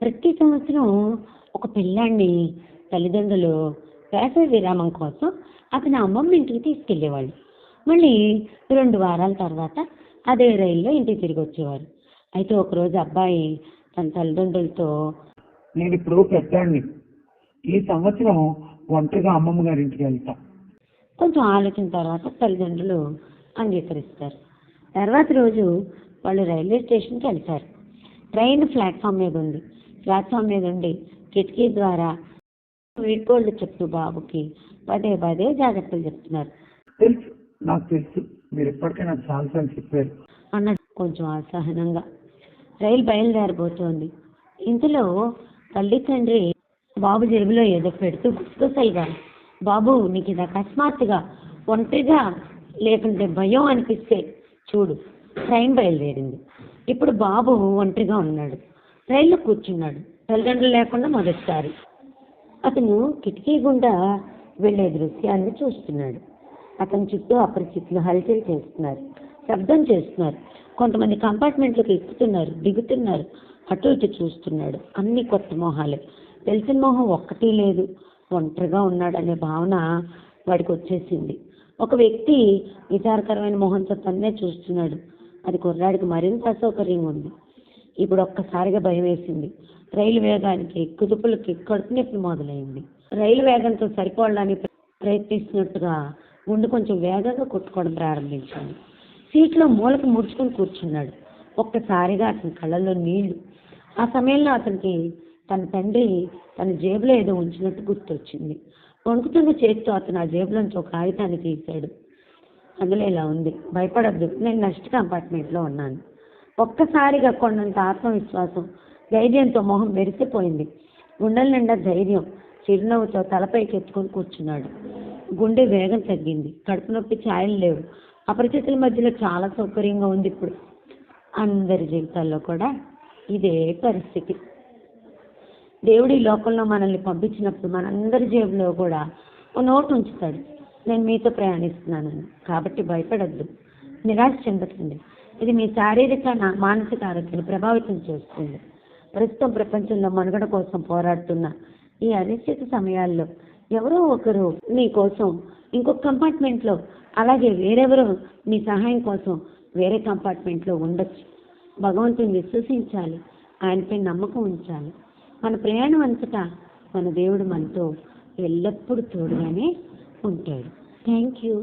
ప్రతి సంవత్సరం ఒక పిల్లాడిని తల్లిదండ్రులు వేసవి విరామం కోసం అతని అమ్మమ్మ ఇంటికి తీసుకెళ్ళేవాళ్ళు. మళ్ళీ 2 వారాల తర్వాత అదే రైల్లో ఇంటికి తిరిగి వచ్చేవారు. అయితే ఒకరోజు అబ్బాయి తన తల్లిదండ్రులతో, నేను ఇప్పుడు పెద్దాన్ని, ఈ సంవత్సరం ఒంటరిగా అమ్మమ్మ గారి ఇంటికి వెళ్తా. కొంచెం ఆలోచన తర్వాత తల్లిదండ్రులు అంగీకరిస్తారు. తర్వాత రోజు వాళ్ళు రైల్వే స్టేషన్కి వెళ్తారు. ట్రైన్ ప్లాట్ఫామ్ మీద ఉంది. ప్లాట్ఫామ్ మీద ఉండి కిటికీ ద్వారా వీడ్కోళ్ళు చెప్తూ బాబుకి పదే పదే జాగ్రత్తలు చెప్తున్నారు. తెలుసు, నాకు తెలుసు, మీరు ఇప్పటికే నాకు చాలాసార్లు చెప్పారు అన్నాడు కొంచెం అసహనంగా. రైలు బయలుదేరబోతోంది. ఇంతలో తల్లి తండ్రి బాబు జేబులో ఏదో పెడుతూ గుసగుసలుగా, బాబు నీకు ఇది అకస్మాత్తుగా ఒంటరిగా లేకుంటే భయం అనిపిస్తే చూడు, ట్రైన్ బయలుదేరింది. ఇప్పుడు బాబు ఒంటరిగా ఉన్నాడు. రైల్లో కూర్చున్నాడు, తల్లిదండ్రులు లేకుండా మొదటిసారి. అతను కిటికీ గుండా వెళ్ళే దృశ్యాన్ని చూస్తున్నాడు. అతని చుట్టూ అపరిచితులు హల్చల్ చేస్తున్నారు, శబ్దం చేస్తున్నారు. కొంతమంది కంపార్ట్మెంట్లకు ఎక్కుతున్నారు, దిగుతున్నారు. అటు ఇటు చూస్తున్నాడు. అన్ని కొత్త మొహాలే. తెలిసిన మొహం ఒక్కటి లేదు. ఒంటరిగా ఉన్నాడనే భావన వాడికి వచ్చేసింది. ఒక వ్యక్తి విచారకరమైన మొహంతో తన్నే చూస్తున్నాడు. అది కుర్రాడికి మరింత అసౌకర్యంగా ఉంది. ఇప్పుడు ఒక్కసారిగా భయం వేసింది. రైలు వేగానికి కుదుపులకి కడుపు నొప్పి మొదలైంది. రైలు వేగంతో సరిపోవడానికి ప్రయత్నిస్తున్నట్టుగా గుండె కొంచెం వేగంగా కొట్టుకోవడం ప్రారంభించాడు. సీట్లో మూలకు ముడుచుకొని కూర్చున్నాడు. ఒక్కసారిగా అతని కళ్ళల్లో నీళ్లు. ఆ సమయంలో అతనికి తన తండ్రి తన జేబులో ఏదో ఉంచినట్టు గుర్తొచ్చింది. వణుకుతున్న చేతితో అతను ఆ జేబులోంచి ఒక కాగితాన్ని తీశాడు. అందులో ఇలా ఉంది: భయపడద్దు, నేను నెక్స్ట్ కంపార్ట్మెంట్లో ఉన్నాను. ఒక్కసారిగా కొండంత ఆత్మవిశ్వాసం, ధైర్యంతో మొహం మెరిసిపోయింది. గుండెల నిండా ధైర్యం. చిరునవ్వుతో తలపైకి ఎత్తుకొని కూర్చున్నాడు. గుండె వేగం తగ్గింది. కడుపు నొప్పి ఛాయలు లేవు. అపరిచితుల మధ్యలో చాలా సౌకర్యంగా ఉంది. ఇప్పుడు అందరి జీవితాల్లో కూడా ఇదే పరిస్థితి. దేవుడి లోకంలో మనల్ని పంపించినప్పుడు మనందరి జేబులో కూడా ఓ నోటు ఉంచుతాడు, నేను మీతో ప్రయాణిస్తున్నానని. కాబట్టి భయపడద్దు, నిరాశ చెందకండి. ఇది మీ శారీరక మానసిక ఆరోగ్యాన్ని ప్రభావితం చేస్తుంది. ప్రస్తుతం ప్రపంచంలో మనుగడ కోసం పోరాడుతున్న ఈ అనిశ్చిత సమయాల్లో ఎవరో ఒకరు నీ కోసం ఇంకొక కంపార్ట్మెంట్లో, అలాగే వేరెవరో నీ సహాయం కోసం వేరే కంపార్ట్మెంట్లో ఉండొచ్చు. భగవంతుని విశ్వసించాలి, ఆయనపై నమ్మకం ఉంచాలి. మన ప్రయాణం అంతటా మన దేవుడు మనతో ఎల్లప్పుడూ తోడుగానే ఉంటాడు. Thank you.